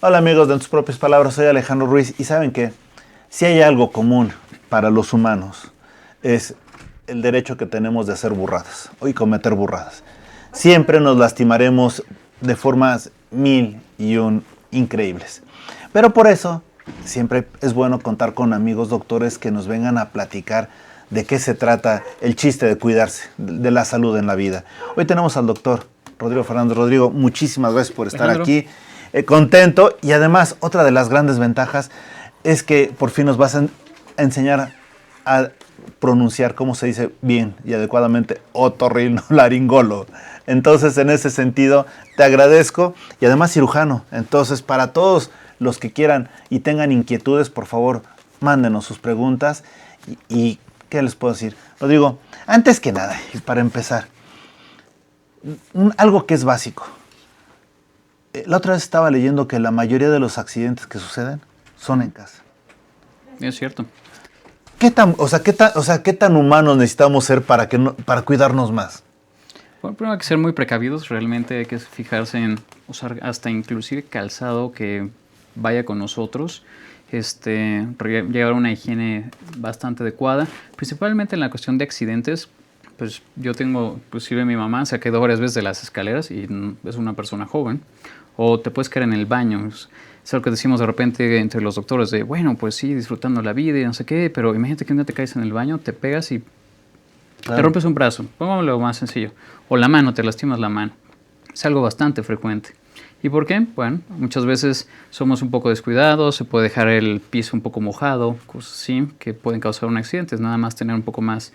Hola amigos de En tus propias palabras, soy Alejandro Ruiz y ¿saben qué? Si hay algo común para los humanos es el derecho que tenemos de hacer burradas y cometer burradas. Siempre nos lastimaremos de formas mil y un increíbles. Pero por eso siempre es bueno contar con amigos doctores que nos vengan a platicar de qué se trata el chiste de cuidarse, de la salud en la vida. Hoy tenemos al doctor Rodrigo Fernández. Rodrigo, muchísimas gracias por estar aquí. Contento, y además otra de las grandes ventajas es que por fin nos vas a enseñar a pronunciar cómo se dice bien y adecuadamente otorrinolaringólogo. Entonces, en ese sentido, te agradezco, y además cirujano. Entonces, para todos los que quieran y tengan inquietudes, por favor, mándenos sus preguntas. Y ¿qué les puedo decir? Rodrigo, antes que nada, y para empezar, algo que es básico. La otra vez estaba leyendo que la mayoría de los accidentes que suceden son en casa. Es cierto. ¿Qué tan humanos necesitamos ser para cuidarnos más? Bueno, primero hay que ser muy precavidos. Realmente hay que fijarse en usar hasta inclusive calzado que vaya con nosotros. Llevar una higiene bastante adecuada. Principalmente en la cuestión de accidentes. Pues yo tengo, inclusive mi mamá se ha caído varias veces de las escaleras y es una persona joven. O te puedes caer en el baño. Es algo que decimos de repente entre los doctores de, bueno, pues sí, disfrutando la vida y no sé qué, pero imagínate que un día te caes en el baño, te pegas y te rompes un brazo. Pongámoslo más sencillo. O la mano, te lastimas la mano. Es algo bastante frecuente. ¿Y por qué? Bueno, muchas veces somos un poco descuidados, se puede dejar el piso un poco mojado, cosas así que pueden causar un accidente. Es nada más tener un poco más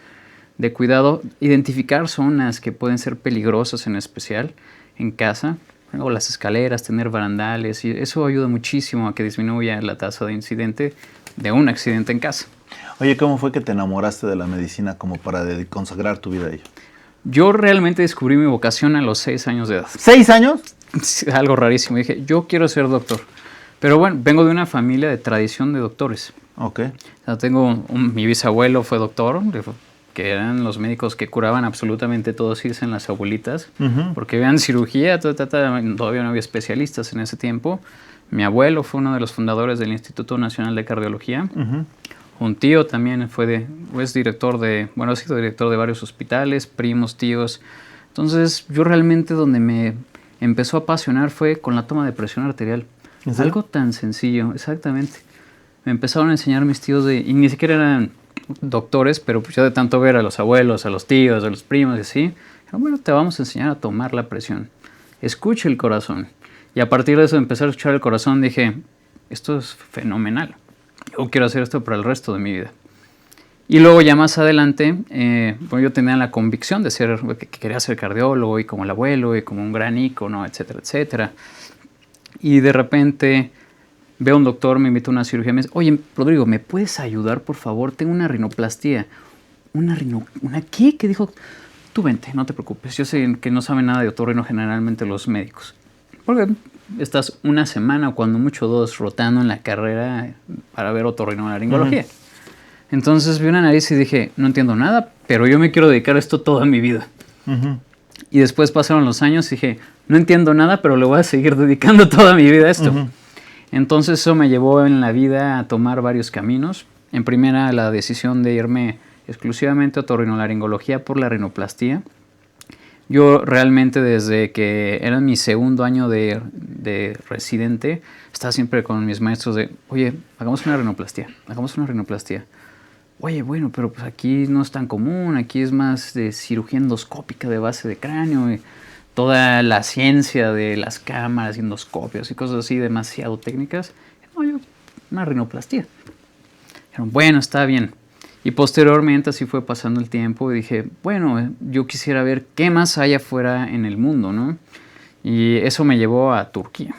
de cuidado, identificar zonas que pueden ser peligrosas en especial en casa, o las escaleras, tener barandales, y eso ayuda muchísimo a que disminuya la tasa de incidente de un accidente en casa. Oye, ¿cómo fue que te enamoraste de la medicina como para consagrar tu vida a ello? Yo realmente descubrí mi vocación a los 6 años de edad. ¿6 años? Algo rarísimo. Dije, yo quiero ser doctor. Pero bueno, vengo de una familia de tradición de doctores. Ok. O sea, mi bisabuelo fue doctor, que eran los médicos que curaban absolutamente todo, sí, dicen las abuelitas, porque vean cirugía, todavía no había especialistas en ese tiempo. Mi abuelo fue uno de los fundadores del Instituto Nacional de Cardiología. Un tío también ha sido director de varios hospitales, primos, tíos. Entonces, yo realmente donde me empezó a apasionar fue con la toma de presión arterial. ¿Sí? Algo tan sencillo, exactamente. Me empezaron a enseñar mis tíos y ni siquiera eran doctores, pero pues yo de tanto ver a los abuelos, a los tíos, a los primos y así, bueno, te vamos a enseñar a tomar la presión. Escuche el corazón. Y a partir de eso, empezar a escuchar el corazón, dije, esto es fenomenal. Yo quiero hacer esto para el resto de mi vida. Y luego ya más adelante, yo tenía la convicción de que quería ser cardiólogo y como el abuelo y como un gran ícono, etcétera, etcétera. Y de repente veo a un doctor, me invita a una cirugía, me dice, oye, Rodrigo, ¿me puedes ayudar, por favor? Tengo una rinoplastía. ¿Una qué? ¿Qué dijo? Tú vente, no te preocupes. Yo sé que no saben nada de otorrino generalmente los médicos. Porque estás una semana o cuando mucho 2 rotando en la carrera para ver otorrinolaringología. Entonces vi una nariz y dije, no entiendo nada, pero yo me quiero dedicar a esto toda mi vida. Y después pasaron los años y dije, no entiendo nada, pero le voy a seguir dedicando toda mi vida a esto. Entonces eso me llevó en la vida a tomar varios caminos. En primera, la decisión de irme exclusivamente a otorrinolaringología por la rinoplastía. Yo realmente desde que era mi segundo año de residente, estaba siempre con mis maestros de, oye, hagamos una rinoplastia. Oye, bueno, pero pues aquí no es tan común, aquí es más de cirugía endoscópica de base de cráneo y toda la ciencia de las cámaras, endoscopios y cosas así demasiado técnicas. No, yo, una rinoplastia. Dijeron, bueno, está bien. Y posteriormente así fue pasando el tiempo y dije, bueno, yo quisiera ver qué más hay afuera en el mundo, ¿no? Y eso me llevó a Turquía.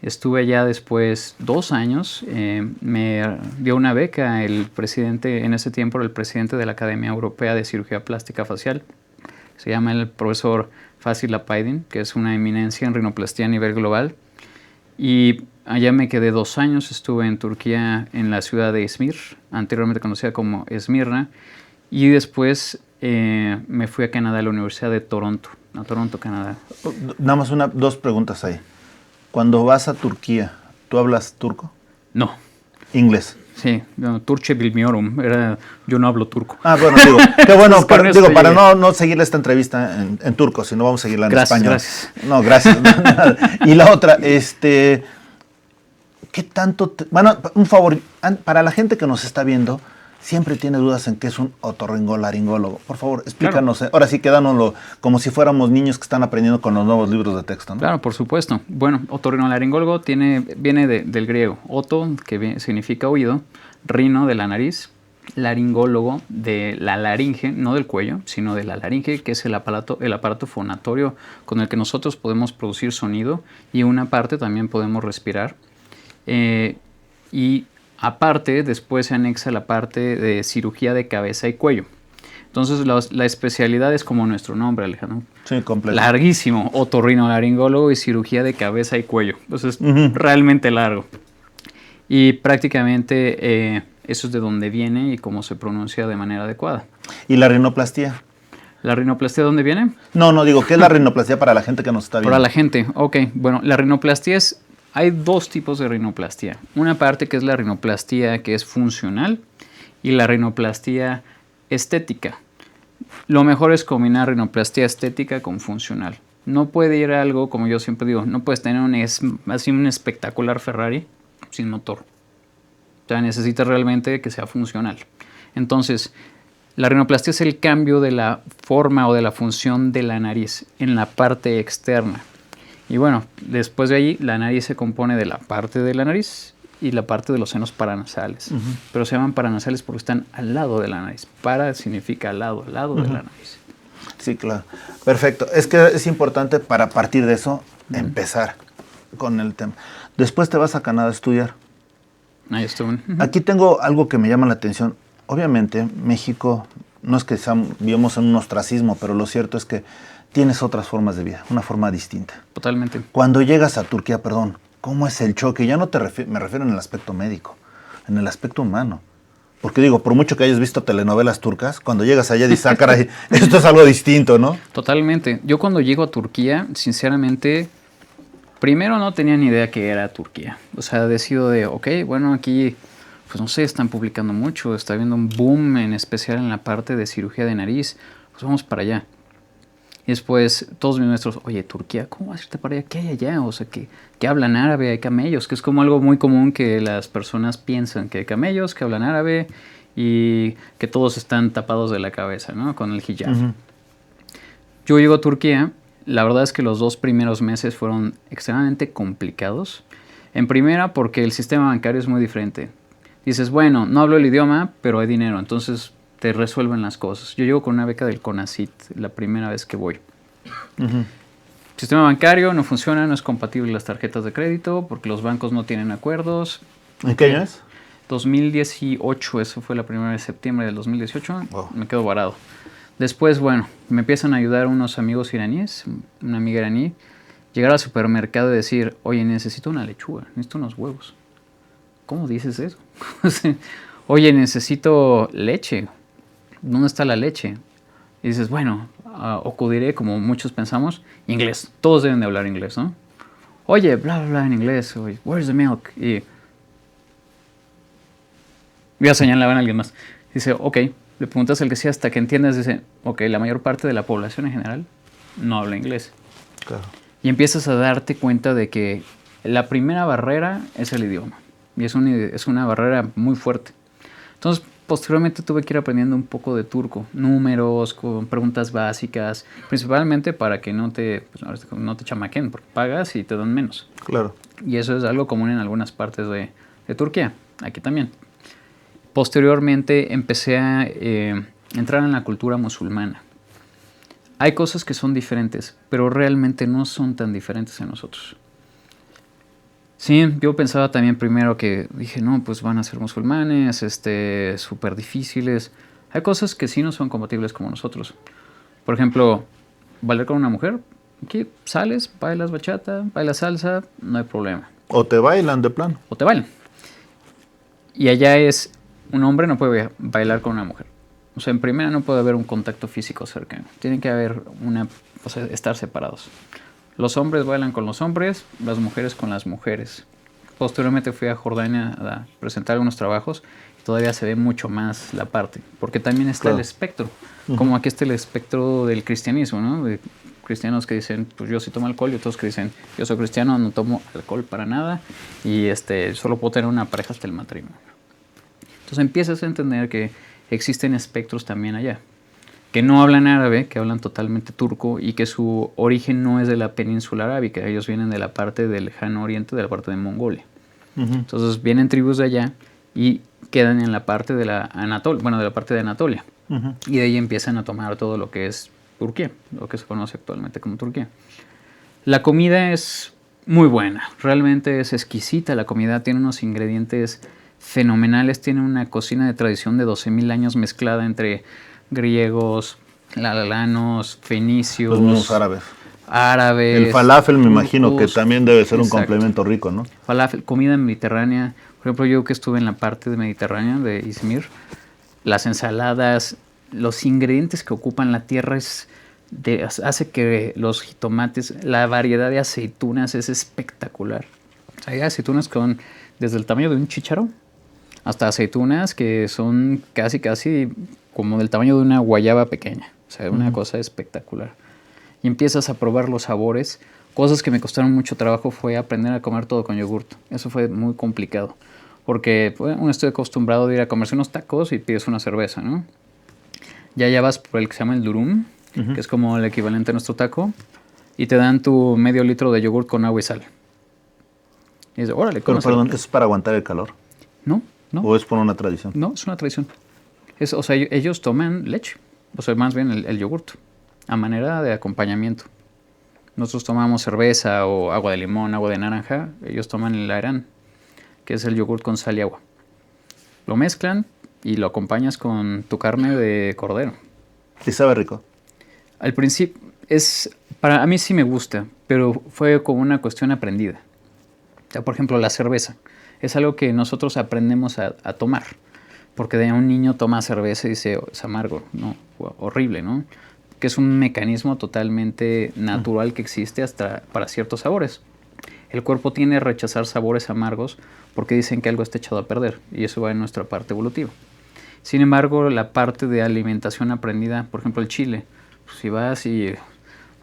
Estuve allá después 2 años, me dio una beca el presidente, en ese tiempo el presidente de la Academia Europea de Cirugía Plástica Facial, se llama el profesor Fasil Apaydin, que es una eminencia en rinoplastía a nivel global. Y allá me quedé 2 años, estuve en Turquía, en la ciudad de Izmir, anteriormente conocida como Esmirna, y después me fui a Canadá, a la Universidad de Toronto, a Toronto, Canadá. Nada más 2 preguntas ahí. Cuando vas a Turquía, ¿tú hablas turco? No. Inglés. Sí, no, Turce bilmiorum. Yo no hablo turco. Ah, bueno, digo, qué bueno, Entonces, con esto para llegué. no seguir esta entrevista en turco, sino vamos a seguirla en Gracias, español. gracias. No, gracias. Y la otra, ¿qué tanto? Bueno, un favor, para la gente que nos está viendo, siempre tiene dudas en qué es un otorrinolaringólogo. Por favor, explícanos. Ahora sí, quedánoslo como si fuéramos niños que están aprendiendo con los nuevos libros de texto, ¿no? Claro, por supuesto. Bueno, otorrinolaringólogo viene del griego. Oto, que significa oído, rino de la nariz, laringólogo de la laringe, no del cuello, sino de la laringe, que es el aparato fonatorio con el que nosotros podemos producir sonido y una parte también podemos respirar. Y aparte, después se anexa la parte de cirugía de cabeza y cuello. Entonces, la especialidad es como nuestro nombre, Alejandro. Sí, completo. Larguísimo, otorrinolaringólogo y cirugía de cabeza y cuello. Entonces, realmente largo. Y prácticamente eso es de donde viene y cómo se pronuncia de manera adecuada. ¿Y la rinoplastia? ¿La rinoplastia dónde viene? No, digo, ¿qué es la rinoplastia para la gente que nos está viendo? Para la gente, ok. Bueno, la rinoplastia hay dos tipos de rinoplastia. Una parte que es la rinoplastia que es funcional y la rinoplastia estética. Lo mejor es combinar rinoplastia estética con funcional. No puede ir algo, como yo siempre digo, no puedes tener un espectacular Ferrari sin motor. O sea, necesitas realmente que sea funcional. Entonces, la rinoplastia es el cambio de la forma o de la función de la nariz en la parte externa. Y bueno, después de ahí, la nariz se compone de la parte de la nariz y la parte de los senos paranasales. Pero se llaman paranasales porque están al lado de la nariz. Para significa al lado de la nariz. Sí, claro. Perfecto. Es que es importante para partir de eso empezar con el tema. Después te vas a Canadá a estudiar. Ahí estuvo. Aquí tengo algo que me llama la atención. Obviamente, México, no es que vivamos en un ostracismo, pero lo cierto es que tienes otras formas de vida, una forma distinta. Totalmente. Cuando llegas a Turquía, ¿cómo es el choque? Ya no me refiero en el aspecto médico, en el aspecto humano. Porque digo, por mucho que hayas visto telenovelas turcas, cuando llegas allá dices, caray, esto es algo distinto, ¿no? Totalmente. Yo cuando llego a Turquía, sinceramente, primero no tenía ni idea que era Turquía. O sea, decido bueno, aquí, pues no sé, están publicando mucho, está habiendo un boom, en especial en la parte de cirugía de nariz, pues vamos para allá. Y después todos mis maestros, oye, Turquía, ¿cómo vas a irte para allá? ¿Qué hay allá? O sea, que hablan árabe, hay camellos, que es como algo muy común que las personas piensan, que hay camellos, que hablan árabe y que todos están tapados de la cabeza, ¿no? Con el hijab. Yo llego a Turquía, la verdad es que los 2 primeros meses fueron extremadamente complicados. En primera, porque el sistema bancario es muy diferente. Dices, bueno, no hablo el idioma, pero hay dinero, entonces te resuelven las cosas. Yo llego con una beca del CONACYT la primera vez que voy. Sistema bancario no funciona, no es compatible las tarjetas de crédito porque los bancos no tienen acuerdos. ¿En qué año es? 2018, eso fue la primera de septiembre del 2018. Wow. Me quedo varado. Después, bueno, me empiezan a ayudar unos amigos iraníes, una amiga iraní, llegar al supermercado y decir, oye, necesito una lechuga, necesito unos huevos. ¿Cómo dices eso? Oye, necesito leche. ¿Dónde está la leche? Y dices, bueno, acudiré, como muchos pensamos, inglés. Todos deben de hablar inglés, ¿no? Oye, bla, bla, bla, en inglés. Oye, where's the milk? Y ya señalaban a alguien más. Dice, ok, le preguntas al que sí hasta que entiendas. Dice, ok, la mayor parte de la población en general no habla inglés. Claro. Y empiezas a darte cuenta de que la primera barrera es el idioma. Y es una barrera muy fuerte. Entonces, posteriormente tuve que ir aprendiendo un poco de turco, números, con preguntas básicas, principalmente para que no te chamaquen, porque pagas y te dan menos. Claro. Y eso es algo común en algunas partes de Turquía, aquí también. Posteriormente empecé a entrar en la cultura musulmana. Hay cosas que son diferentes, pero realmente no son tan diferentes en nosotros. Sí, yo pensaba también primero que dije, no, pues van a ser musulmanes, súper difíciles. Hay cosas que sí no son compatibles como nosotros. Por ejemplo, bailar con una mujer, aquí sales, bailas bachata, bailas salsa, no hay problema. O te bailan de plano. O te bailan. Y allá un hombre no puede bailar con una mujer. O sea, en primera no puede haber un contacto físico cercano. Tiene que haber estar separados. Los hombres bailan con los hombres, las mujeres con las mujeres. Posteriormente fui a Jordania a presentar algunos trabajos y todavía se ve mucho más la parte, porque también está el espectro, como aquí está el espectro del cristianismo, ¿no? De cristianos que dicen, pues yo sí tomo alcohol, y otros que dicen, yo soy cristiano, no tomo alcohol para nada y solo puedo tener una pareja hasta el matrimonio. Entonces empiezas a entender que existen espectros también allá, que no hablan árabe, que hablan totalmente turco y que su origen no es de la península arábica, ellos vienen de la parte del lejano oriente, de la parte de Mongolia. Entonces vienen tribus de allá y quedan en la parte de la parte de Anatolia. Y de ahí empiezan a tomar todo lo que es Turquía, lo que se conoce actualmente como Turquía. La comida es muy buena, realmente es exquisita la comida, tiene unos ingredientes fenomenales, tiene una cocina de tradición de 12.000 años mezclada entre griegos, lalanos, fenicios, Los mismos árabes. El falafel me imagino que también debe ser un complemento rico, ¿no? Falafel, comida mediterránea. Por ejemplo, yo que estuve en la parte de mediterránea de Izmir, las ensaladas, los ingredientes que ocupan la tierra hace que los jitomates, la variedad de aceitunas es espectacular. O sea, hay aceitunas desde el tamaño de un chícharo hasta aceitunas que son casi como del tamaño de una guayaba pequeña. O sea, una cosa espectacular. Y empiezas a probar los sabores. Cosas que me costaron mucho trabajo fue aprender a comer todo con yogurt. Eso fue muy complicado. Porque uno estoy acostumbrado de ir a comerse unos tacos y pides una cerveza, ¿no? Ya vas por el que se llama el durum, que es como el equivalente a nuestro taco, y te dan tu medio litro de yogurt con agua y sal. Y dices, órale, Pero perdón, ¿eso es para aguantar el calor? No. ¿O es por una tradición? No, es una tradición. O sea, ellos toman leche, o sea, más bien el yogurt, a manera de acompañamiento. Nosotros tomamos cerveza o agua de limón, agua de naranja, ellos toman el ayran, que es el yogurt con sal y agua. Lo mezclan y lo acompañas con tu carne de cordero. ¿Y sabe rico? Al principio, para mí sí me gusta, pero fue como una cuestión aprendida. O sea, por ejemplo, la cerveza es algo que nosotros aprendemos a tomar, porque de un niño toma cerveza y dice, es amargo, no, horrible, ¿no? Que es un mecanismo totalmente natural que existe hasta para ciertos sabores. El cuerpo tiende a rechazar sabores amargos porque dicen que algo está echado a perder, y eso va en nuestra parte evolutiva. Sin embargo, la parte de alimentación aprendida, por ejemplo, el chile, pues si vas y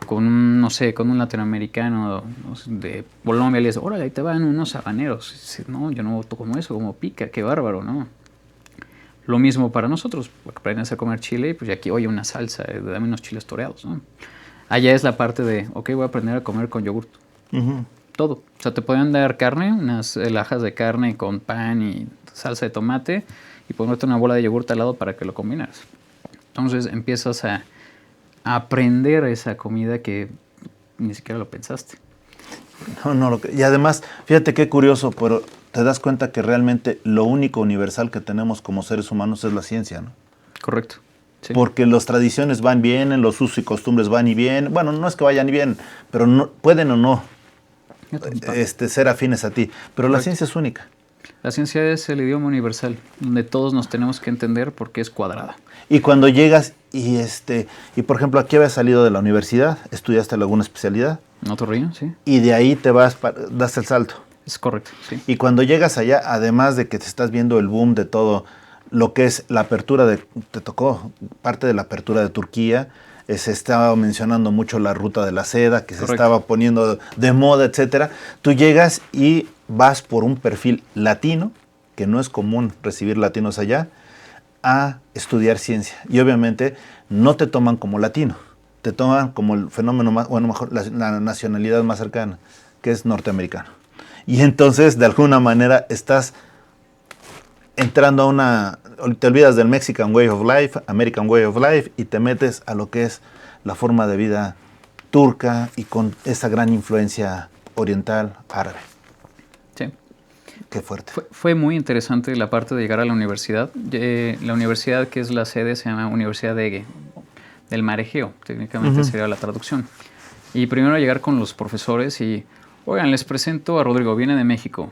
con un latinoamericano de Colombia le dices, órale, ahí te van unos habaneros. Dices, no, yo no como eso, como pica, qué bárbaro, ¿no? Lo mismo para nosotros, aprendes a comer chile y pues aquí, oye, una salsa, dame unos chiles toreados, ¿no? Allá es la parte de, ok, voy a aprender a comer con yogurt. Todo. O sea, te pueden dar carne, unas lajas de carne con pan y salsa de tomate y ponerte una bola de yogurt al lado para que lo combinas. Entonces empiezas a aprender esa comida que ni siquiera lo pensaste. Y además, fíjate qué curioso, pero te das cuenta que realmente lo único universal que tenemos como seres humanos es la ciencia, ¿no? Correcto. Sí. Porque las tradiciones van bien, los usos y costumbres van y bien. Bueno, no es que vayan y bien, pero no, pueden o no ser afines a ti. Pero la ciencia es única. La ciencia es el idioma universal, donde todos nos tenemos que entender porque es cuadrada. Y cuando llegas y por ejemplo, aquí habías salido de la universidad, estudiaste alguna especialidad. ¿En otro río? Sí. Y de ahí te vas, das el salto. Es correcto, sí. Y cuando llegas allá, además de que te estás viendo el boom de todo lo que es la apertura te tocó parte de la apertura de Turquía, se estaba mencionando mucho la ruta de la seda, que se estaba poniendo de moda, etcétera. Tú llegas y vas por un perfil latino, que no es común recibir latinos allá, a estudiar ciencia. Y obviamente no te toman como latino, te toman como el fenómeno más, bueno, mejor la nacionalidad más cercana, que es norteamericano. Y entonces, de alguna manera, estás entrando te olvidas del Mexican Way of Life, American Way of Life, y te metes a lo que es la forma de vida turca y con esa gran influencia oriental árabe. Sí. Qué fuerte. Fue muy interesante la parte de llegar a la universidad. La universidad que es la sede se llama Universidad del Mar Egeo, técnicamente sería la traducción. Y primero llegar con los profesores y, oigan, les presento a Rodrigo, viene de México.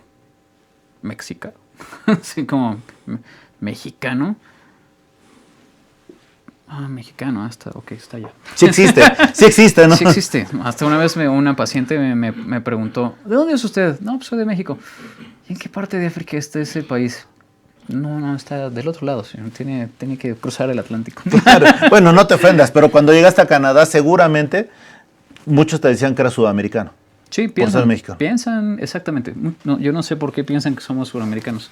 Así como mexicano. Mexicano, ok, está ya. Sí existe, ¿no? Sí existe. Hasta una vez una paciente me preguntó, ¿de dónde es usted? No, pues soy de México. ¿Y en qué parte de África está ese país? No, está del otro lado, señor. Tiene que cruzar el Atlántico. Claro. Bueno, no te ofendas, pero cuando llegaste a Canadá, seguramente muchos te decían que eras sudamericano. Sí, por ser mexicano. Piensan exactamente. No, yo no sé por qué piensan que somos sudamericanos.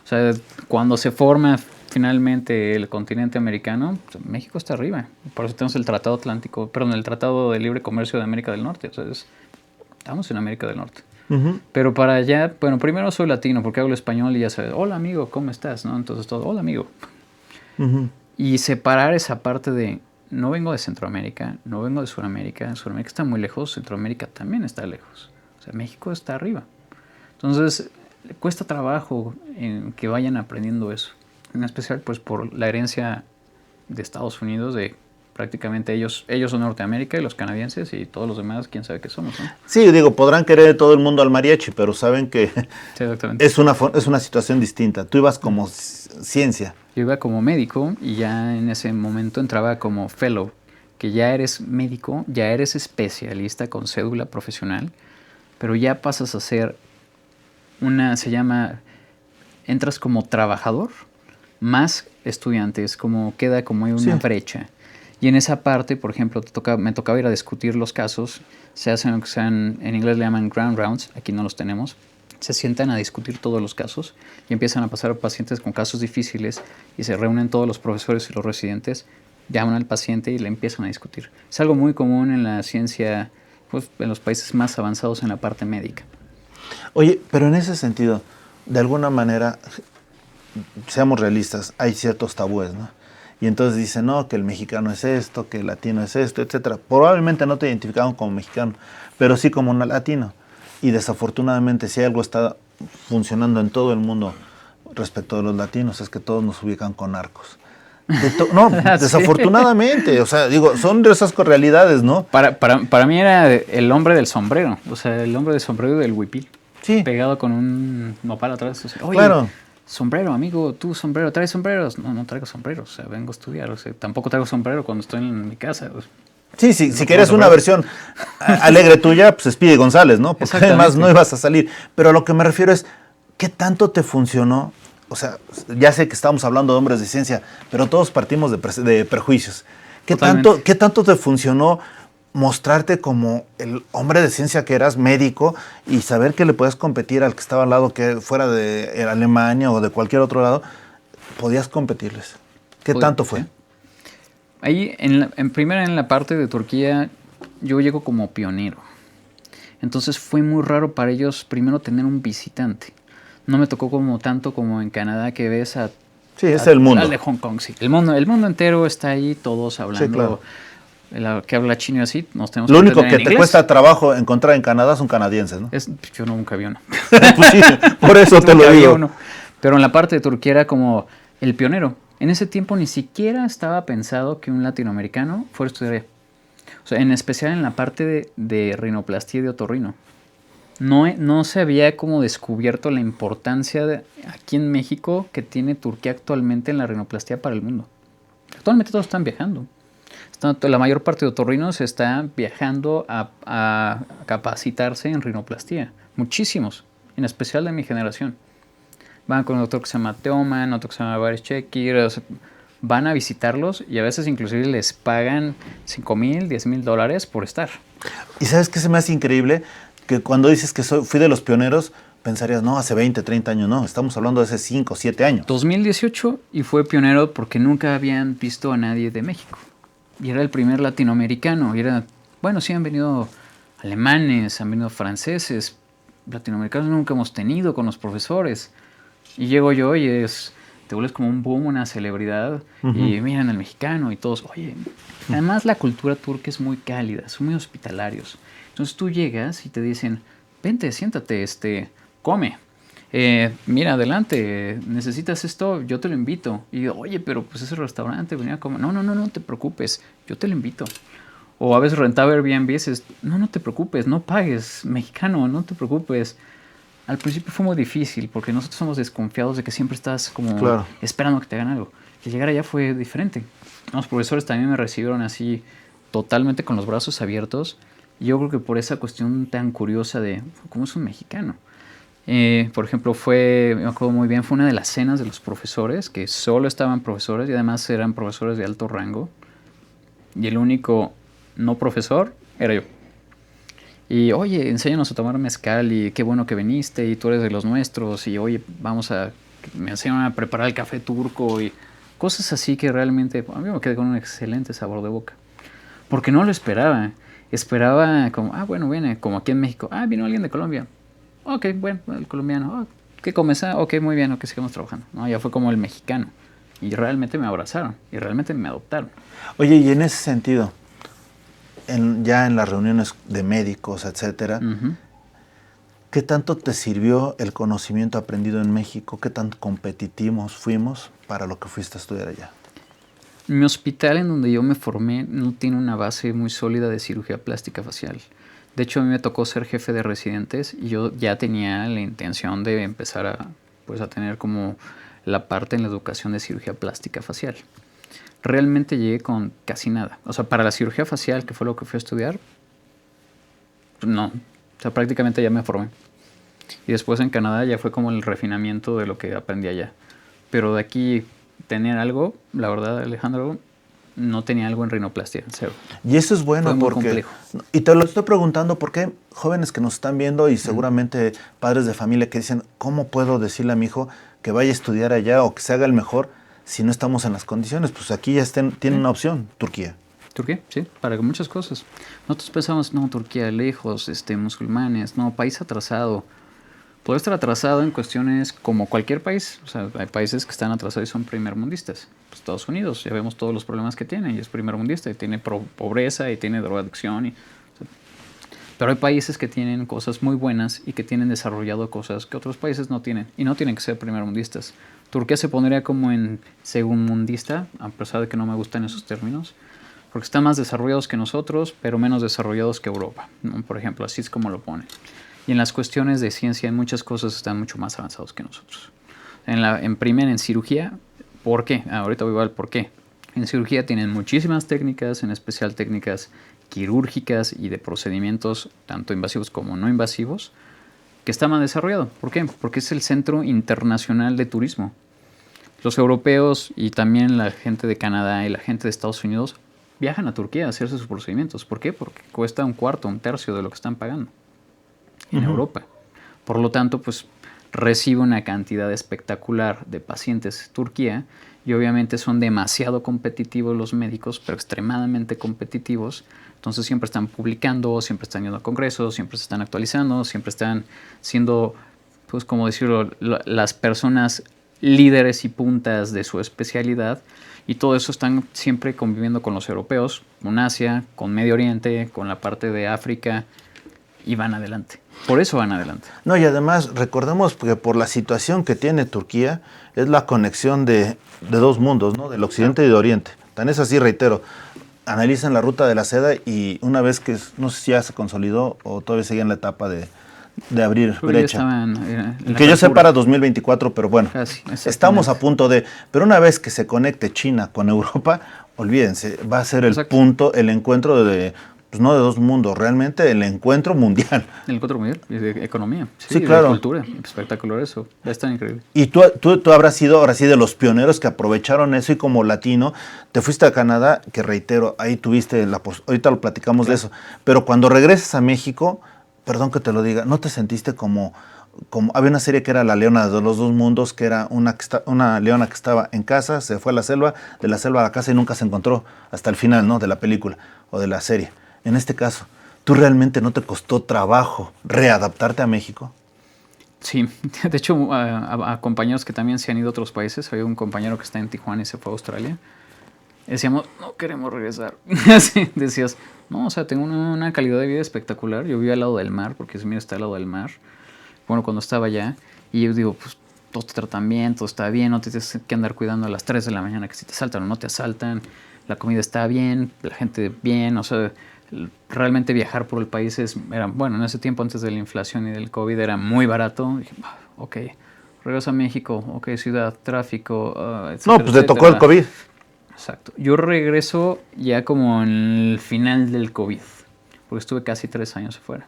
O sea, cuando se forma finalmente el continente americano, pues, México está arriba. Por eso tenemos el Tratado Atlántico, perdón, el Tratado de Libre Comercio de América del Norte. O sea, estamos en América del Norte. Uh-huh. Pero para allá, bueno, primero soy latino porque hablo español y ya sabes, hola amigo, ¿cómo estás? ¿No? Entonces todo, hola amigo. Uh-huh. Y separar esa parte de, no vengo de Centroamérica, no vengo de Sudamérica está muy lejos, Centroamérica también está lejos. O sea, México está arriba. Entonces, le cuesta trabajo en que vayan aprendiendo eso. En especial, pues, por la herencia de Estados Unidos, de prácticamente ellos son Norteamérica y los canadienses y todos los demás, quién sabe qué somos, ¿no? Sí, digo, podrán querer todo el mundo al mariachi, pero saben que Sí, exactamente. es una situación distinta. Tú ibas como ciencia. Yo iba como médico y ya en ese momento entraba como fellow, que ya eres médico, ya eres especialista con cédula profesional, pero ya pasas a ser entras como trabajador más estudiantes, como queda como hay una brecha. Y en esa parte, por ejemplo, me tocaba ir a discutir los casos, se hacen lo que en inglés le llaman ground rounds, aquí no los tenemos, se sientan a discutir todos los casos y empiezan a pasar a pacientes con casos difíciles y se reúnen todos los profesores y los residentes, llaman al paciente y le empiezan a discutir. Es algo muy común en la ciencia, pues, en los países más avanzados en la parte médica. Oye, pero en ese sentido, de alguna manera, seamos realistas, hay ciertos tabúes, ¿no? Y entonces dicen, no, que el mexicano es esto, que el latino es esto, etcétera. Probablemente no te identificaban como mexicano, pero sí como un latino. Y desafortunadamente, si algo está funcionando en todo el mundo respecto de los latinos, es que todos nos ubican con narcos. No, desafortunadamente, o sea, digo, son de esas realidades, ¿no? Para mí era el hombre del sombrero, o sea, el hombre del sombrero del huipil. Sí. Pegado con un nopal atrás. O sea, oye, claro. Sombrero, amigo, tú sombrero, ¿traes sombreros? No traigo sombreros, o sea, vengo a estudiar, o sea, tampoco traigo sombrero cuando estoy en mi casa. Sí, si quieres una versión alegre tuya, pues Speedy González, ¿no? Porque además no ibas a salir. Pero a lo que me refiero es, ¿qué tanto te funcionó? O sea, ya sé que estamos hablando de hombres de ciencia, pero todos partimos de prejuicios. ¿Qué tanto te funcionó mostrarte como el hombre de ciencia que eras, médico, y saber que le podías competir al que estaba al lado, que fuera de Alemania o de cualquier otro lado, podías competirles? ¿Qué tanto fue? Ahí, primera en la parte de Turquía, yo llego como pionero. Entonces fue muy raro para ellos primero tener un visitante. No me tocó tanto como en Canadá, que ves Sí, es el mundo. Al de Hong Kong, sí. El mundo entero está ahí, todos hablando. Sí, claro. Que habla chino y así, nos tenemos Lo único que te inglés. cuesta trabajo encontrar en Canadá son canadienses, ¿no? Yo nunca vi uno. Pues sí, por eso te lo digo. Uno. Pero en la parte de Turquía era como el pionero. En ese tiempo ni siquiera estaba pensado que un latinoamericano fuera a estudiar allá. O sea, en especial en la parte de rinoplastia y de otorrino. No se había como descubierto la importancia aquí en México que tiene Turquía actualmente en la rinoplastia para el mundo. Actualmente todos están viajando. La mayor parte de otorrinos está viajando a capacitarse en rinoplastia. Muchísimos, en especial de mi generación. Van con un doctor que se llama Teoman, otro que se llama Baris Chekir. Van a visitarlos y a veces inclusive les pagan $5,000, $10,000 por estar. ¿Y sabes qué se me hace increíble? Que cuando dices que fui de los pioneros, pensarías, no, hace 20, 30 años, no. Estamos hablando de hace 5, 7 años. 2018 y fue pionero porque nunca habían visto a nadie de México. Y era el primer latinoamericano. Sí han venido alemanes, han venido franceses. Latinoamericanos nunca hemos tenido con los profesores. Y llego yo y te vuelves como un boom, una celebridad. Uh-huh. Y miran al mexicano y todos, oye. Además la cultura turca es muy cálida, son muy hospitalarios. Entonces tú llegas y te dicen, vente, siéntate, come. Mira, adelante, necesitas esto, yo te lo invito. Y digo, oye, pero pues ese restaurante venía a comer. No te preocupes, yo te lo invito. O a veces rentaba Airbnb y dices, no te preocupes, no pagues, mexicano, no te preocupes. Al principio fue muy difícil porque nosotros somos desconfiados de que siempre estás como esperando que te hagan algo. Y llegar allá fue diferente. Los profesores también me recibieron así totalmente con los brazos abiertos. Y yo creo que por esa cuestión tan curiosa de cómo es un mexicano. Por ejemplo, me acuerdo muy bien, fue una de las cenas de los profesores, que solo estaban profesores y además eran profesores de alto rango. Y el único no profesor era yo. Y oye, enséñanos a tomar mezcal y qué bueno que viniste y tú eres de los nuestros y oye, me enseñan a preparar el café turco y cosas así que realmente a mí me quedé con un excelente sabor de boca. Porque no lo esperaba. Esperaba como, bueno, viene, como aquí en México, vino alguien de Colombia. Ok, bueno, el colombiano, ¿qué comes? Ok, muy bien, ok, sigamos trabajando. No, ya fue como el mexicano. Y realmente me abrazaron y realmente me adoptaron. Oye, y en ese sentido, ya en las reuniones de médicos, etcétera, ¿qué tanto te sirvió el conocimiento aprendido en México? ¿Qué tan competitivos fuimos para lo que fuiste a estudiar allá? Mi hospital en donde yo me formé no tiene una base muy sólida de cirugía plástica facial. De hecho, a mí me tocó ser jefe de residentes y yo ya tenía la intención de empezar a tener como la parte en la educación de cirugía plástica facial. Realmente llegué con casi nada. O sea, para la cirugía facial, que fue lo que fui a estudiar, pues no. O sea, prácticamente ya me formé. Y después en Canadá ya fue como el refinamiento de lo que aprendí allá. Pero de aquí tener algo, la verdad, Alejandro, no tenía algo en rinoplastia, cero. Y eso es bueno porque... complejo. Y te lo estoy preguntando porque jóvenes que nos están viendo y seguramente padres de familia que dicen, ¿cómo puedo decirle a mi hijo que vaya a estudiar allá o que se haga el mejor si no estamos en las condiciones? Pues aquí ya tienen una opción, Turquía. Turquía, sí, para muchas cosas. Nosotros pensamos, no, Turquía lejos, musulmanes, no, país atrasado. Puede estar atrasado en cuestiones como cualquier país. O sea, hay países que están atrasados y son primermundistas. Pues Estados Unidos, ya vemos todos los problemas que tiene y es primermundista y tiene pobreza y tiene drogadicción. Pero hay países que tienen cosas muy buenas y que tienen desarrollado cosas que otros países no tienen. Y no tienen que ser primermundistas. Turquía se pondría como en segundmundista, a pesar de que no me gustan esos términos. Porque están más desarrollados que nosotros, pero menos desarrollados que Europa, ¿no? Por ejemplo, así es como lo pone. Y en las cuestiones de ciencia, en muchas cosas están mucho más avanzados que nosotros. En cirugía, ¿por qué? Ahorita voy a ver por qué. En cirugía tienen muchísimas técnicas, en especial técnicas quirúrgicas y de procedimientos tanto invasivos como no invasivos, que está más desarrollado. ¿Por qué? Porque es el centro internacional de turismo. Los europeos y también la gente de Canadá y la gente de Estados Unidos viajan a Turquía a hacerse sus procedimientos. ¿Por qué? Porque cuesta un cuarto, un tercio de lo que están pagando en Europa. Por lo tanto, pues recibe una cantidad espectacular de pacientes Turquía y obviamente son demasiado competitivos los médicos, pero extremadamente competitivos. Entonces siempre están publicando, siempre están yendo a congresos, siempre se están actualizando, siempre están siendo, pues como decirlo, las personas líderes y puntas de su especialidad. Y todo eso están siempre conviviendo con los europeos, con Asia, con Medio Oriente, con la parte de África, y van adelante. Por eso van adelante. No, y además recordemos que por la situación que tiene Turquía, es la conexión de dos mundos, ¿no? Del occidente y del oriente. Tan es así, reitero, analizan la ruta de la seda y una vez que, no sé si ya se consolidó o todavía sigue en la etapa de abrir brecha. Que yo sé para 2024, pero bueno, casi, estamos a punto de... Pero una vez que se conecte China con Europa, olvídense, va a ser el punto, el encuentro de... Pues no de dos mundos, realmente el encuentro mundial. El encuentro mundial, de economía, sí, claro. De cultura, espectacular eso, es tan increíble. Y tú habrás sido ahora sí de los pioneros que aprovecharon eso y como latino, te fuiste a Canadá, que reitero, ahí tuviste, ahorita lo platicamos de eso, pero cuando regresas a México, perdón que te lo diga, ¿no te sentiste como había una serie que era La Leona de los Dos Mundos, que era una leona que estaba en casa, se fue a la selva, de la selva a la casa y nunca se encontró hasta el final, ¿no? De la película o de la serie. En este caso, ¿tú realmente no te costó trabajo readaptarte a México? Sí, de hecho, a compañeros que también se han ido a otros países, había un compañero que está en Tijuana y se fue a Australia, decíamos, no queremos regresar. Así decías, no, o sea, tengo una calidad de vida espectacular, yo vivo al lado del mar, porque mira, está al lado del mar, bueno, cuando estaba allá, y yo digo, pues, todos te tratan bien, todo está bien, no te tienes que andar cuidando a las 3 de la mañana que si te asaltan o no te asaltan, la comida está bien, la gente bien, o sea... Realmente viajar por el país era, bueno, en ese tiempo antes de la inflación y del COVID era muy barato. Dije, ok, Regreso a México, ok, ciudad, tráfico, No, etcétera, pues le tocó el etcétera. COVID. Exacto. Yo regreso ya como en el final del COVID, porque estuve casi 3 años afuera.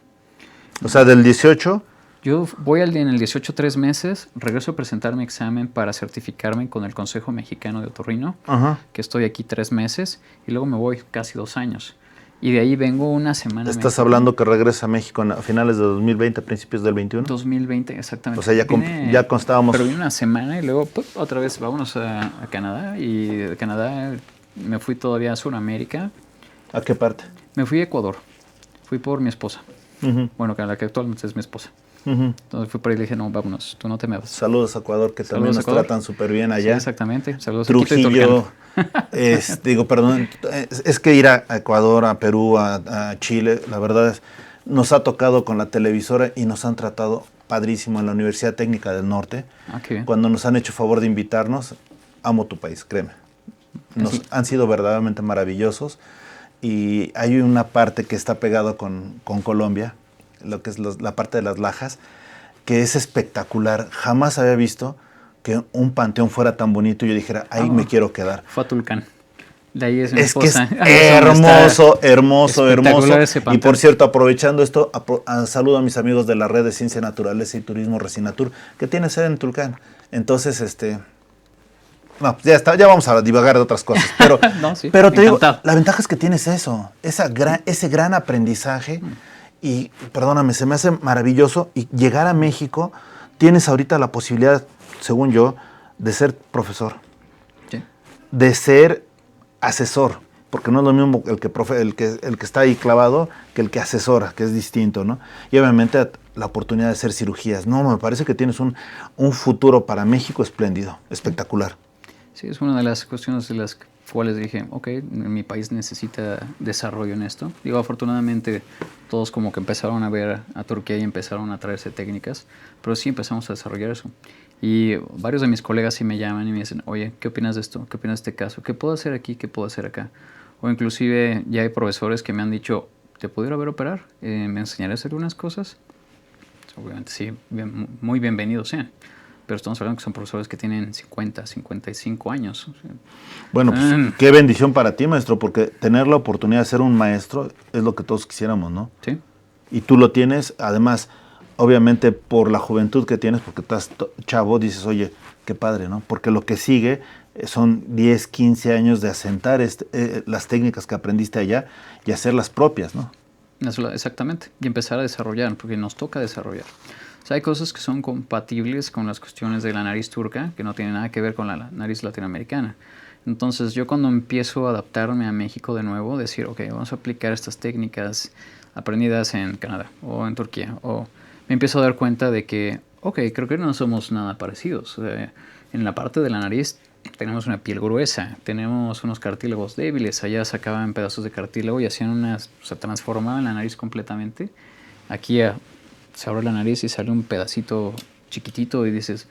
O sea, del 18. Yo voy en el 18 3 meses, regreso a presentar mi examen para certificarme con el Consejo Mexicano de Otorrino, Ajá. que estoy aquí 3 meses, y luego me voy casi 2 años. Y de ahí vengo una semana a Estás México. hablando que regresa a México a finales de 2020, principios del 21. 2020, exactamente. O sea, ya constábamos. Pero vine una semana y luego otra vez vámonos a Canadá. Y de Canadá me fui todavía a Sudamérica. ¿A qué parte? Me fui a Ecuador. Fui por mi esposa. Ujú, Bueno, la que actualmente es mi esposa. ujú. Entonces fui por ahí y le dije, no, vámonos, tú no te me vas. Saludos a Ecuador, que también Saludos a nos Ecuador. tratan súper bien Sí, allá. exactamente. Saludos a Quito y Trujillo, Tulcán. digo, perdón, es que ir a Ecuador, a Perú, a Chile, la verdad es, nos ha tocado con la televisora y nos han tratado padrísimo en la Universidad Técnica del Norte. Ah, qué bien. Cuando nos han hecho favor de invitarnos, amo tu país, créeme. Sí. Han sido verdaderamente maravillosos y hay una parte que está pegado con Colombia, lo que es la parte de las Lajas, que es espectacular. Jamás había visto que un panteón fuera tan bonito y yo dijera, ahí me quiero quedar. Fue a Tulcán. De ahí es mi Es que es esposa. hermoso, hermoso, Espectacular hermoso. ese Y panteón. por cierto, aprovechando esto, saludo a mis amigos de la red de Ciencia Naturaleza y Turismo Resinatur, que tiene sede en Tulcán. Entonces, no, ya está, ya vamos a divagar de otras cosas. Pero, No, sí, pero te digo, encantado. la ventaja es que tienes eso, ese gran aprendizaje. Y perdóname, se me hace maravilloso. Y llegar a México, tienes ahorita la posibilidad, según yo, de ser profesor, Sí. de ser asesor, porque no es lo mismo el que está ahí clavado que el que asesora, que es distinto, ¿no? Y obviamente la oportunidad de hacer cirugías. No, me parece que tienes un futuro para México espléndido, espectacular. Sí, es una de las cuestiones de las cuales dije, ok, mi país necesita desarrollo en esto. Digo, afortunadamente todos como que empezaron a ver a Turquía y empezaron a traerse técnicas, pero sí empezamos a desarrollar eso. Y varios de mis colegas sí me llaman y me dicen, oye, ¿qué opinas de esto? ¿Qué opinas de este caso? ¿Qué puedo hacer aquí? ¿Qué puedo hacer acá? O inclusive ya hay profesores que me han dicho, ¿te pudiera ver operar? ¿Me enseñaré a hacer unas cosas? Obviamente sí, muy bienvenidos sean. Pero estamos hablando que son profesores que tienen 50, 55 años. O sea, Bueno, pues qué bendición para ti, maestro, porque tener la oportunidad de ser un maestro es lo que todos quisiéramos, ¿no? sí. Y tú lo tienes, además, obviamente por la juventud que tienes, porque estás chavo, dices, oye, qué padre, ¿no? Porque lo que sigue son 10, 15 años de asentar las técnicas que aprendiste allá y hacer las propias, ¿no? Exactamente. Y empezar a desarrollar, porque nos toca desarrollar. O sea, hay cosas que son compatibles con las cuestiones de la nariz turca, que no tienen nada que ver con la nariz latinoamericana. Entonces, yo cuando empiezo a adaptarme a México de nuevo, decir, ok, vamos a aplicar estas técnicas aprendidas en Canadá o en Turquía, o me empiezo a dar cuenta de que, ok, creo que no somos nada parecidos. En la parte de la nariz tenemos una piel gruesa, tenemos unos cartílagos débiles, allá sacaban pedazos de cartílago y hacían se transformaban la nariz completamente. Aquí se abre la nariz y sale un pedacito chiquitito y dices,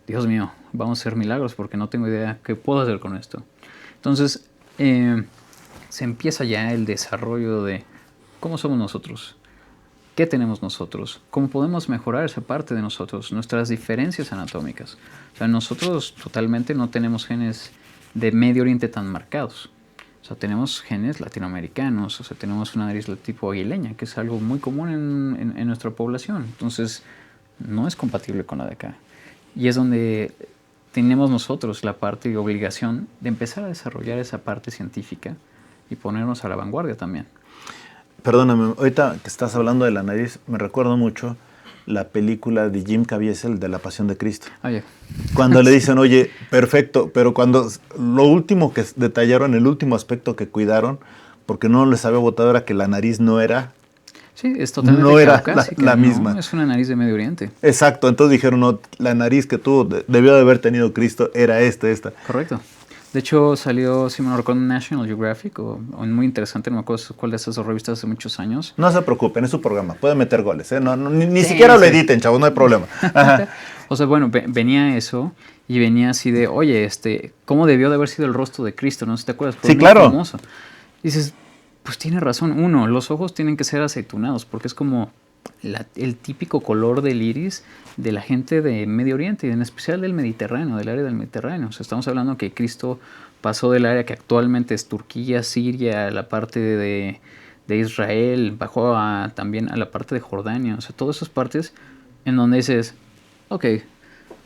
Dios mío, vamos a hacer milagros porque no tengo idea qué puedo hacer con esto. Entonces, se empieza ya el desarrollo de cómo somos nosotros, qué tenemos nosotros, cómo podemos mejorar esa parte de nosotros, nuestras diferencias anatómicas. O sea, nosotros totalmente no tenemos genes de Medio Oriente tan marcados. O sea, tenemos genes latinoamericanos, o sea, tenemos una nariz tipo aguileña, que es algo muy común en nuestra población. Entonces, no es compatible con la de acá. Y es donde tenemos nosotros la parte y obligación de empezar a desarrollar esa parte científica y ponernos a la vanguardia también. Perdóname, ahorita que estás hablando de la nariz, me recuerdo mucho la película de Jim Caviezel de La Pasión de Cristo. Oye. Cuando le dicen, oye, perfecto, pero cuando lo último que detallaron, el último aspecto que cuidaron, porque no les había votado, era que la nariz no era... Sí, es totalmente no era caucásica, la misma. No, es una nariz de Medio Oriente. Exacto, entonces dijeron, no, la nariz que debió de haber tenido Cristo era esta. Correcto. De hecho, salió, si me lo recuerdo, en National Geographic, o muy interesante, no me acuerdo cuál de esas dos revistas hace muchos años. No se preocupen, es su programa, pueden meter goles, ¿eh? Ni siquiera lo editen, chavos, no hay problema. Ajá. O sea, bueno, venía eso y venía así de, oye, ¿cómo debió de haber sido el rostro de Cristo? ¿No? ¿Te acuerdas? Sí, claro. Famoso. Y dices, pues tiene razón. Uno, los ojos tienen que ser aceitunados porque es como el típico color del iris de la gente de Medio Oriente, y en especial del Mediterráneo, del área del Mediterráneo. O sea, estamos hablando que Cristo pasó del área que actualmente es Turquía, Siria, la parte de Israel, bajó también a la parte de Jordania. O sea, todas esas partes en donde dices, ok,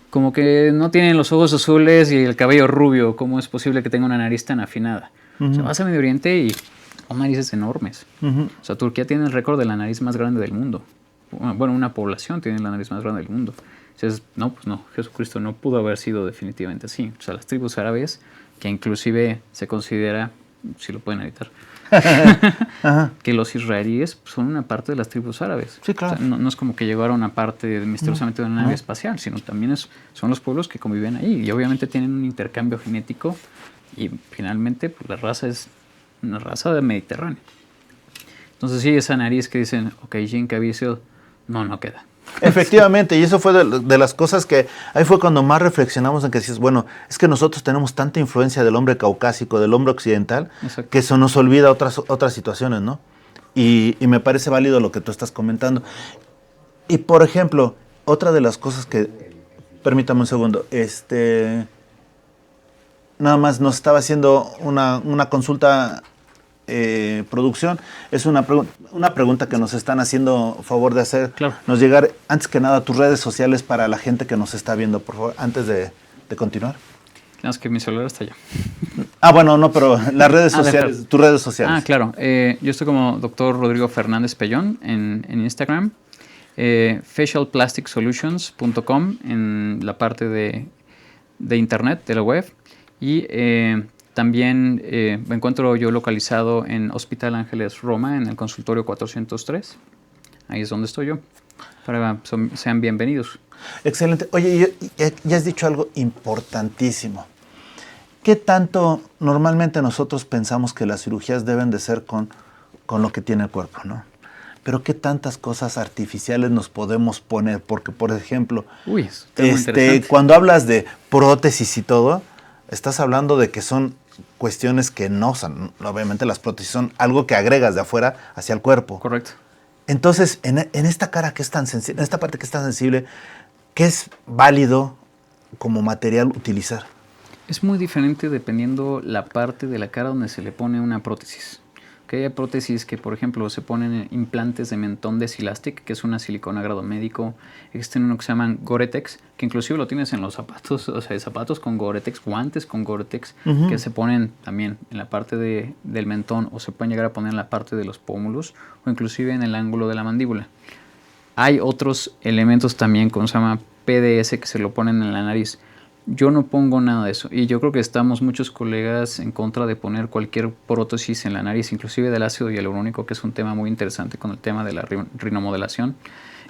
como que no tienen los ojos azules y el cabello rubio, ¿cómo es posible que tenga una nariz tan afinada? O sea, vas a Medio Oriente y son narices enormes. O sea, Turquía tiene el récord de la nariz más grande del mundo. Bueno, una población tiene la nariz más grande del mundo. Entonces, no, pues no, Jesucristo no pudo haber sido definitivamente así. O sea, las tribus árabes, que inclusive se considera, si lo pueden editar, que los israelíes son una parte de las tribus árabes. Sí, claro. O sea, no es como que llegaron a una parte misteriosamente de una nave espacial, sino también son los pueblos que conviven ahí. Y obviamente tienen un intercambio genético y finalmente pues, la raza es una raza del Mediterráneo. Entonces sí, esa nariz que dicen, ok, Jim Caviezel, no queda. Efectivamente, y eso fue de las cosas que ahí fue cuando más reflexionamos en que dices, bueno, es que nosotros tenemos tanta influencia del hombre caucásico, del hombre occidental, Exacto. que eso nos olvida otras situaciones, ¿no? Y me parece válido lo que tú estás comentando. Y por ejemplo, otra de las cosas que, permítame un segundo, nada más nos estaba haciendo una consulta producción, es una pregunta que nos están haciendo favor de hacer, Claro. nos llegar antes que nada a tus redes sociales para la gente que nos está viendo, por favor, antes de continuar. Nada más que mi celular está allá. Bueno, no, pero las redes sociales, tus redes sociales. Claro, yo estoy como Dr. Rodrigo Fernández Pellón en Instagram, facialplasticsolutions.com en la parte de internet, de la web, y también me encuentro yo localizado en Hospital Ángeles Roma, en el consultorio 403. Ahí es donde estoy yo. Sean bienvenidos. Excelente. Oye, ya has dicho algo importantísimo. ¿Qué tanto normalmente nosotros pensamos que las cirugías deben de ser con lo que tiene el cuerpo, ¿no? Pero qué tantas cosas artificiales nos podemos poner? Porque, por ejemplo, cuando hablas de prótesis y todo, estás hablando de que son cuestiones que no son, obviamente las prótesis son algo que agregas de afuera hacia el cuerpo. Correcto. Entonces, en esta cara que es tan sensible, en esta parte que es tan sensible, ¿qué es válido como material utilizar? Es muy diferente dependiendo la parte de la cara donde se le pone una prótesis. Que hay prótesis que, por ejemplo, se ponen implantes de mentón de Silastic, que es una silicona a grado médico. Existen uno que se llaman Gore-Tex, que inclusive lo tienes en los zapatos, o sea, zapatos con Gore-Tex, guantes con Gore-Tex, que se ponen también en la parte del mentón, o se pueden llegar a poner en la parte de los pómulos, o inclusive en el ángulo de la mandíbula. Hay otros elementos también, como se llama PDS, que se lo ponen en la nariz. Yo no pongo nada de eso, y yo creo que estamos muchos colegas en contra de poner cualquier prótesis en la nariz, inclusive del ácido hialurónico, que es un tema muy interesante con el tema de la rinomodelación,